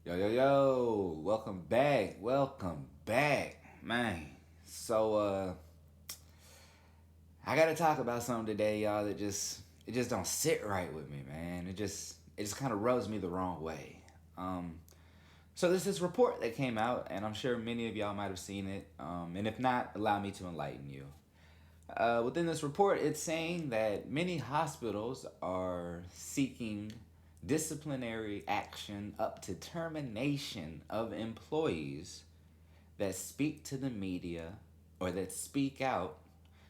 Yo, yo, yo, welcome back, man. So, I gotta talk about something today, y'all, it just don't sit right with me, man. It just kind of rubs me the wrong way. Um, so there's this report that came out, and I'm sure many of y'all might have seen it, and if not, allow me to enlighten you. Within this report, it's saying that many hospitals are seeking disciplinary action up to termination of employees that speak to the media or that speak out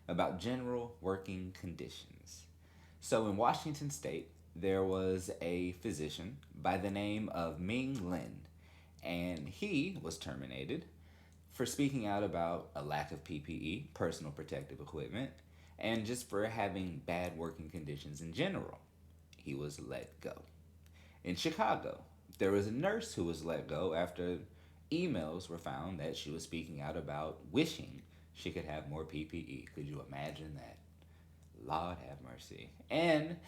about general working conditions. So in Washington state, there was a physician by the name of Ming Lin, and he was terminated for speaking out about a lack of PPE, personal protective equipment, and just for having bad working conditions in general. He was let go. In Chicago, there was a nurse who was let go after emails were found that she was speaking out about wishing she could have more PPE. Could you imagine that? Lord have mercy. And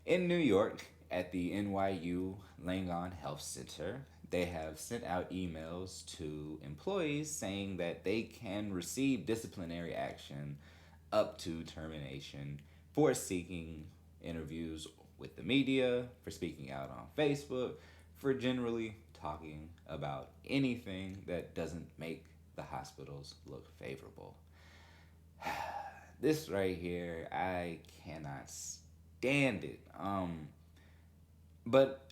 in New York, at the NYU Langone Health Center, they have sent out emails to employees saying that they can receive disciplinary action up to termination for seeking interviews with the media, for speaking out on Facebook, for generally talking about anything that doesn't make the hospitals look favorable. This right here, I cannot stand it. But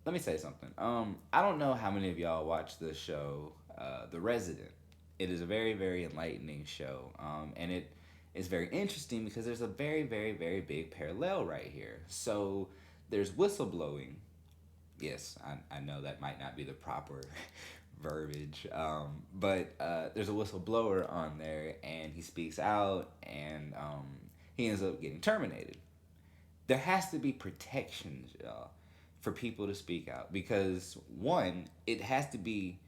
let me say something. I don't know how many of y'all watch the show, The Resident. It is a very, very enlightening show, and it is very interesting because there's a very, very, very big parallel right here. So there's whistleblowing. Yes, I know that might not be the proper verbiage, but there's a whistleblower on there, and he speaks out, and he ends up getting terminated. There has to be protections, y'all, for people to speak out because one, it has to be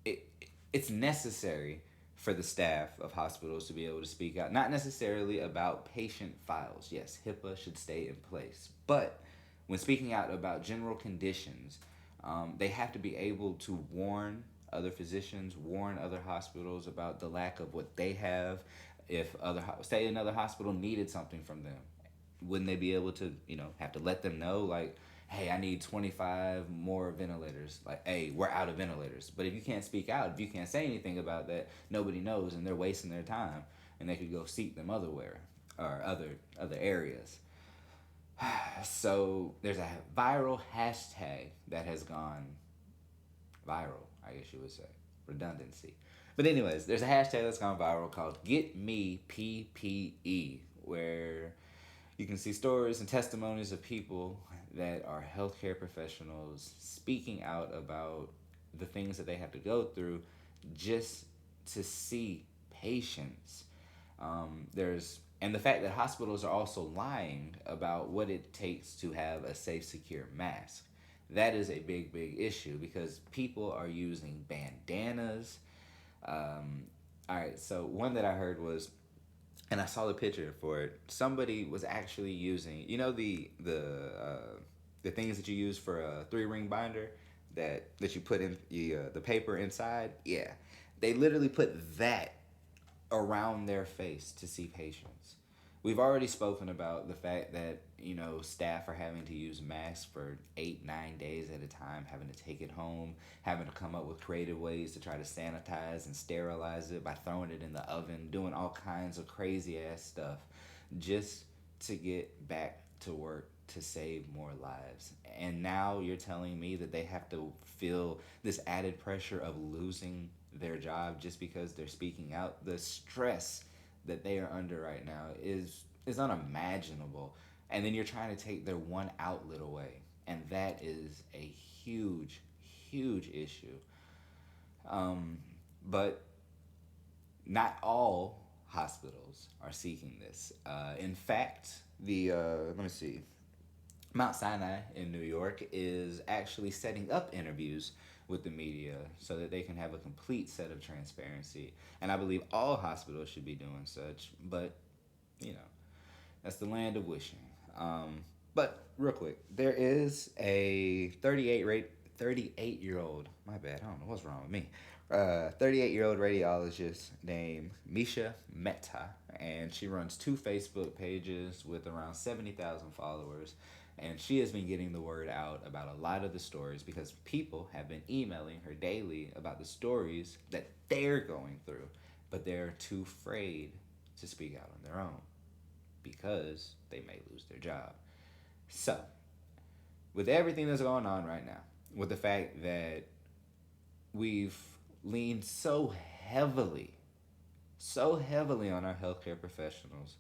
it it's necessary for the staff of hospitals to be able to speak out, not necessarily about patient files. Yes, HIPAA should stay in place, but when speaking out about general conditions, they have to be able to warn other physicians, warn other hospitals about the lack of what they have. If say another hospital needed something from them, wouldn't they be able to, have to let them know, like, hey, I need 25 more ventilators. Like, hey, we're out of ventilators. But if you can't speak out, if you can't say anything about that, nobody knows, and they're wasting their time, and they could go seek them otherwhere or other areas. So there's a viral hashtag that has gone viral, I guess you would say. Redundancy. But anyways, there's a hashtag that's gone viral called Get Me PPE, where you can see stories and testimonies of people that are healthcare professionals speaking out about the things that they have to go through just to see patients. There's and the fact that hospitals are also lying about what it takes to have a safe, secure mask. That is a big, big issue because people are using bandanas. All right, so one that I heard was, and I saw the picture for it. Somebody was actually using, the things that you use for a 3 ring binder that you put in the paper inside. Yeah, they literally put that around their face to see patients. We've already spoken about the fact that staff are having to use masks for 8, 9 days at a time, having to take it home, having to come up with creative ways to try to sanitize and sterilize it by throwing it in the oven, doing all kinds of crazy ass stuff just to get back to work to save more lives. And now you're telling me that they have to feel this added pressure of losing their job just because they're speaking out. The stress that they are under right now is unimaginable. And then you're trying to take their one outlet away, and that is a huge, huge issue. Um, but not all hospitals are seeking this. In fact, the let me see, Mount Sinai in New York is actually setting up interviews with the media so that they can have a complete set of transparency. And I believe all hospitals should be doing such, but you know, that's the land of wishing. But real quick, there is a 38-year-old, my bad, I don't know what's wrong with me. 38-year-old radiologist named Misha Mehta, and she runs two Facebook pages with around 70,000 followers. And she has been getting the word out about a lot of the stories because people have been emailing her daily about the stories that they're going through, but they're too afraid to speak out on their own because they may lose their job. So, with everything that's going on right now, with the fact that we've leaned so heavily on our healthcare professionals,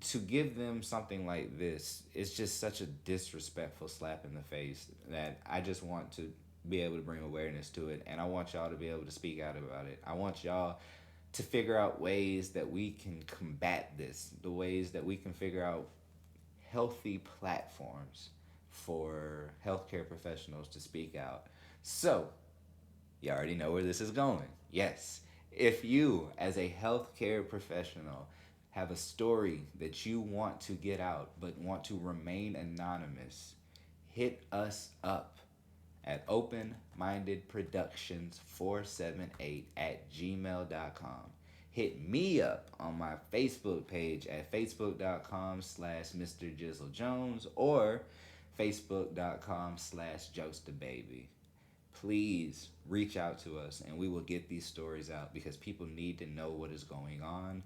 to give them something like this is just such a disrespectful slap in the face that I just want to be able to bring awareness to it, and I want y'all to be able to speak out about it. I want y'all to figure out ways that we can combat this, the ways that we can figure out healthy platforms for healthcare professionals to speak out. So, you already know where this is going. Yes, if you, as a healthcare professional, have a story that you want to get out but want to remain anonymous, hit us up at openmindedproductions478@gmail.com. Hit me up on my Facebook page at facebook.com/Mr. Jizzle Jones or facebook.com/JokesToBaby. Please reach out to us and we will get these stories out because people need to know what is going on.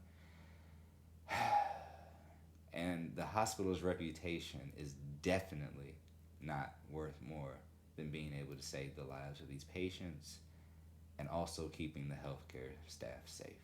And the hospital's reputation is definitely not worth more than being able to save the lives of these patients and also keeping the healthcare staff safe.